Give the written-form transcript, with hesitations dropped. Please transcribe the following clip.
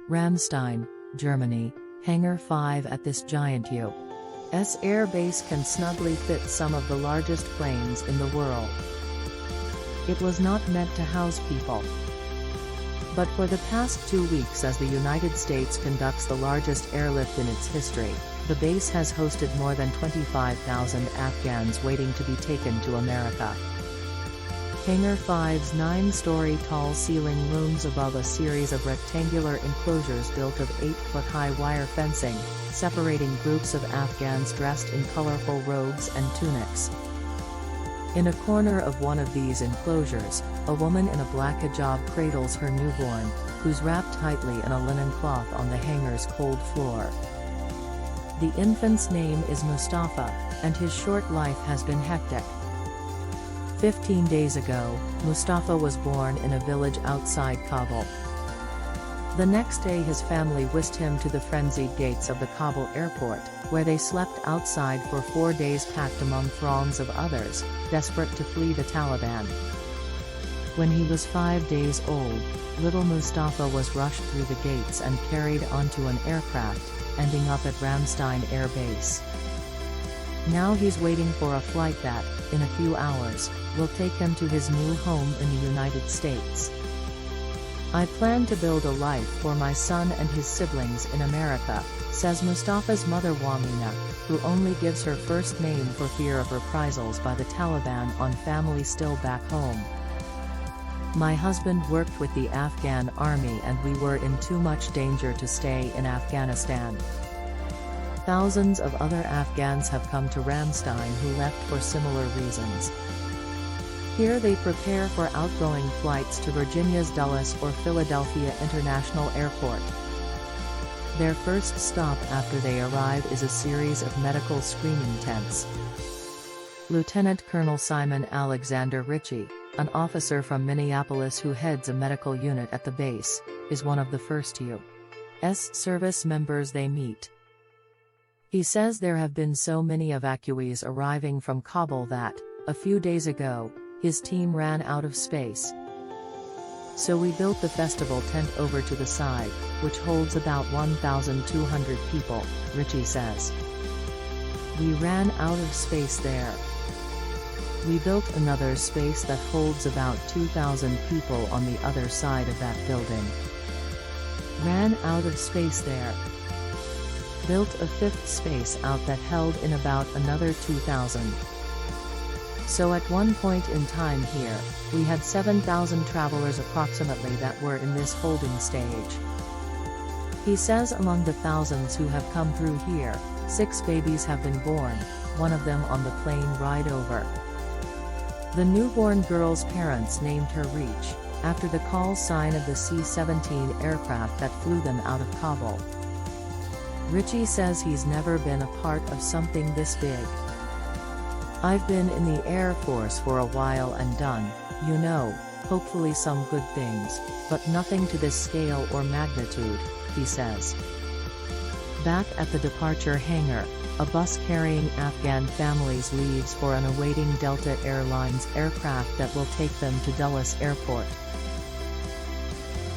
Ramstein, Germany, Hangar 5 at this giant U.S. air base can snugly fit some of the largest planes in the world. It was not meant to house people. But for the past 2 weeks, as the United States conducts the largest airlift in its history, the base has hosted more than 25,000 Afghans waiting to be taken to America. Hangar 5's 9-story tall ceiling looms above a series of rectangular enclosures built of 8-foot-high wire fencing, separating groups of Afghans dressed in colorful robes and tunics. In a corner of one of these enclosures, a woman in a black hijab cradles her newborn, who's wrapped tightly in a linen cloth on the hangar's cold floor. The infant's name is Mustafa, and his short life has been hectic. 15 days ago, Mustafa was born in a village outside Kabul. The next day his family whisked him to the frenzied gates of the Kabul airport, where they slept outside for 4 days packed among throngs of others, desperate to flee the Taliban. When he was 5 days old, little Mustafa was rushed through the gates and carried onto an aircraft, ending up at Ramstein Air Base. Now he's waiting for a flight that, in a few hours, will take him to his new home in the United States. "I plan to build a life for my son and his siblings in America," says Mustafa's mother Worahmeena, who only gives her first name for fear of reprisals by the Taliban on family still back home. "My husband worked with the Afghan army and we were in too much danger to stay in Afghanistan. Thousands of other Afghans have come to Ramstein who left for similar reasons. Here they prepare for outgoing flights to Virginia's Dulles or Philadelphia International Airport. Their first stop after they arrive is a series of medical screening tents." Lieutenant Colonel Simon Alexander Ritchie, an officer from Minneapolis who heads a medical unit at the base, is one of the first U.S. service members they meet. He says there have been so many evacuees arriving from Kabul that, a few days ago, his team ran out of space. "So we built the festival tent over to the side, which holds about 1,200 people," Ritchie says. "We ran out of space there. We built another space that holds about 2,000 people on the other side of that building. Ran out of space there. Built a 5th space out that held in about another 2,000. So at one point in time here, we had 7,000 travelers approximately that were in this holding stage." He says among the thousands who have come through here, 6 babies have been born, one of them on the plane ride over. The newborn girl's parents named her Reach, after the call sign of the C-17 aircraft that flew them out of Kabul. Ritchie says he's never been a part of something this big. "I've been in the Air Force for a while and done, hopefully some good things, but nothing to this scale or magnitude," he says. Back at the departure hangar, a bus carrying Afghan families leaves for an awaiting Delta Airlines aircraft that will take them to Dulles Airport.